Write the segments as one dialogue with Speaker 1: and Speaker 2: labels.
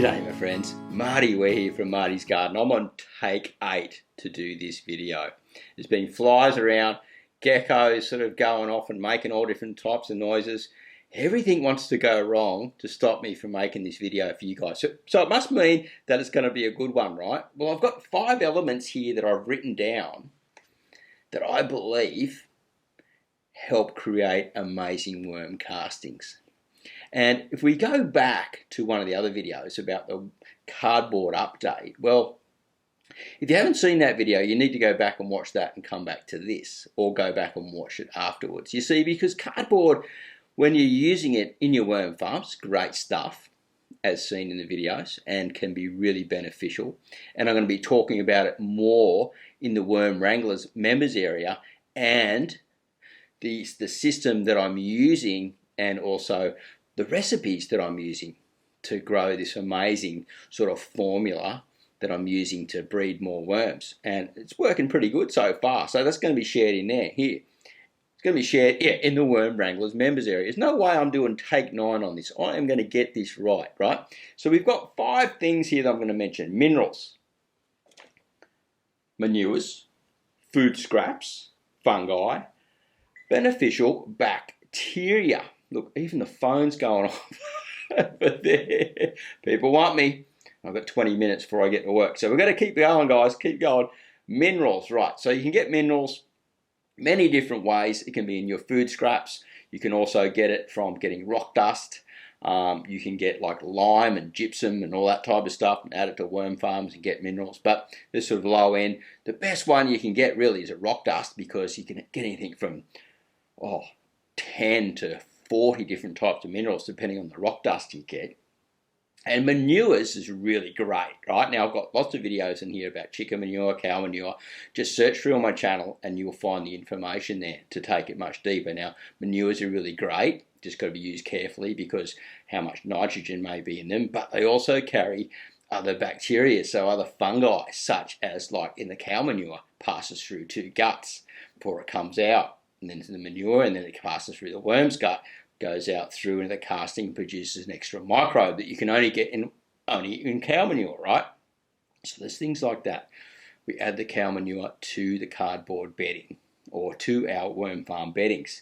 Speaker 1: G'day my friends, Marty, we're here from Marty's Garden. I'm on take 8 to do this video. There's been flies around, geckos sort of going off and making all different types of noises. Everything wants to go wrong to stop me from making this video for you guys. So it must mean that it's going to be a good one, right? Well, I've got 5 elements here that I've written down that I believe help create amazing worm castings. And if we go back to one of the other videos about the cardboard update, well, if you haven't seen that video, you need to go back and watch that and come back to this, or go back and watch it afterwards. You see, because cardboard, when you're using it in your worm farms, great stuff, as seen in the videos, and can be really beneficial. And I'm going to be talking about it more in the Worm Wranglers members area, and the system that I'm using, and also the recipes that I'm using to grow this amazing sort of formula that I'm using to breed more worms. And it's working pretty good so far. So that's going to be shared in there, here. It's going to be shared in the Worm Wranglers members area. There's no way I'm doing take 9 on this. I am going to get this right? So we've got 5 things here that I'm going to mention. Minerals, manures, food scraps, fungi, beneficial bacteria. Look, even the phone's going off over there. People want me. I've got 20 minutes before I get to work. So we've got to keep going, guys. Keep going. Minerals, right. So you can get minerals many different ways. It can be in your food scraps. You can also get it from getting rock dust. You can get like lime and gypsum and all that type of stuff and add it to worm farms and get minerals. But this sort of low end, the best one you can get really is a rock dust, because you can get anything from 10 to 40 different types of minerals depending on the rock dust you get. And manures is really great, right? Now I've got lots of videos in here about chicken manure, cow manure. Just search through on my channel and you'll find the information there to take it much deeper. Now manures are really great, just got to be used carefully because how much nitrogen may be in them, but they also carry other bacteria, so other fungi, such as like in the cow manure, passes through 2 guts before it comes out, and then to the manure, and then it passes through the worm's gut, goes out through into the casting, produces an extra microbe that you can only get in cow manure, right? So there's things like that. We add the cow manure to the cardboard bedding or to our worm farm beddings.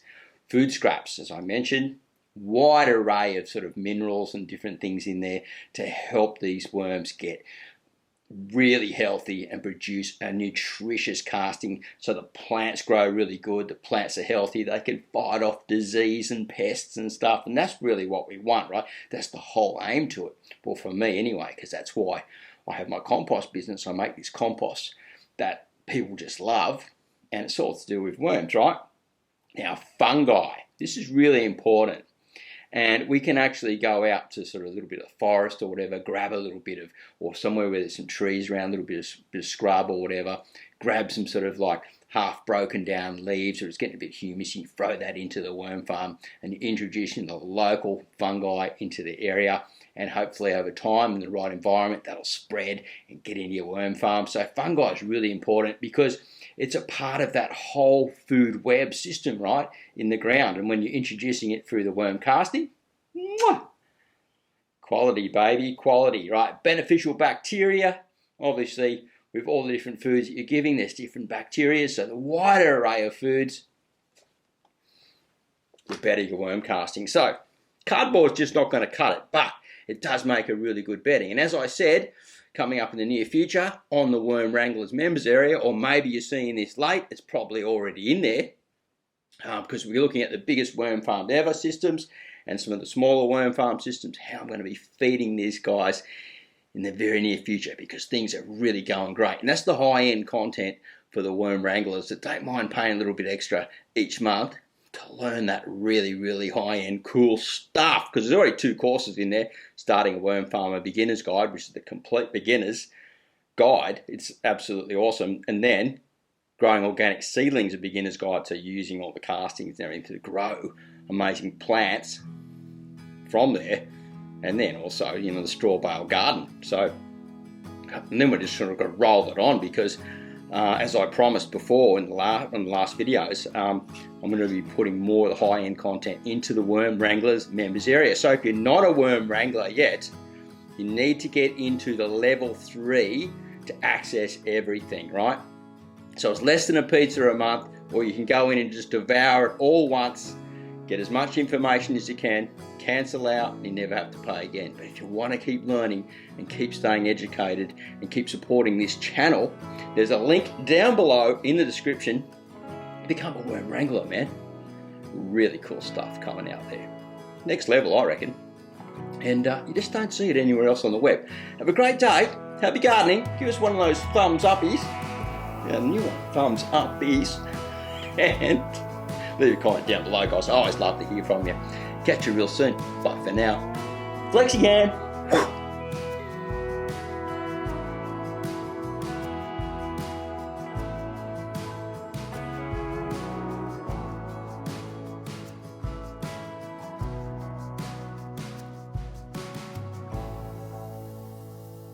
Speaker 1: Food scraps, as I mentioned, wide array of sort of minerals and different things in there to help these worms get really healthy and produce a nutritious casting, so the plants grow really good, the plants are healthy, they can fight off disease and pests and stuff, and that's really what we want, right? That's the whole aim to it. Well, for me anyway, because that's why I have my compost business. I make this compost that people just love, and it's all to do with worms, right? Now, fungi, this is really important. And we can actually go out to sort of a little bit of forest or whatever, grab a little bit of, or somewhere where there's some trees around, a little bit of scrub or whatever, grab some sort of like half broken down leaves, or it's getting a bit humus, you throw that into the worm farm and you're introducing the local fungi into the area, and hopefully over time in the right environment that'll spread and get into your worm farm. So fungi is really important because it's a part of that whole food web system, right, in the ground. And when you're introducing it through the worm casting, quality, baby, quality, right? Beneficial bacteria, obviously, with all the different foods that you're giving, there's different bacteria. So the wider array of foods, the better your worm casting. So cardboard's just not going to cut it, but it does make a really good bedding. And as I said, coming up in the near future on the Worm Wranglers members area, or maybe you're seeing this late, it's probably already in there, because we're looking at the biggest worm farm ever systems and some of the smaller worm farm systems, how I'm going to be feeding these guys in the very near future, because things are really going great. And that's the high-end content for the Worm Wranglers that don't mind paying a little bit extra each month to learn that really, really high-end cool stuff, because there's already 2 courses in there. Starting a Worm Farmer Beginner's Guide, which is the complete beginner's guide. It's absolutely awesome. And then Growing Organic Seedlings, a beginner's guide to using all the castings and everything to grow amazing plants from there. And then also, the straw bale garden. So, and then we're just sort of got to roll it on, because as I promised before in the last videos, I'm going to be putting more of the high-end content into the Worm Wranglers members area. So if you're not a Worm Wrangler yet, You need to get into the level 3 to access everything, right? So it's less than a pizza a month, or you can go in and just devour it all once, get as much information as you can, cancel out, and you never have to pay again. But if you want to keep learning and keep staying educated and keep supporting this channel, there's a link down below in the description. Become a Worm Wrangler, man. Really cool stuff coming out there. Next level, I reckon. And you just don't see it anywhere else on the web. Have a great day. Happy gardening. Give us one of those thumbs uppies. Yeah, new one. Thumbs uppies. And leave a comment down below, guys. I always love to hear from you. Catch you real soon. Bye for now. Flexi hand.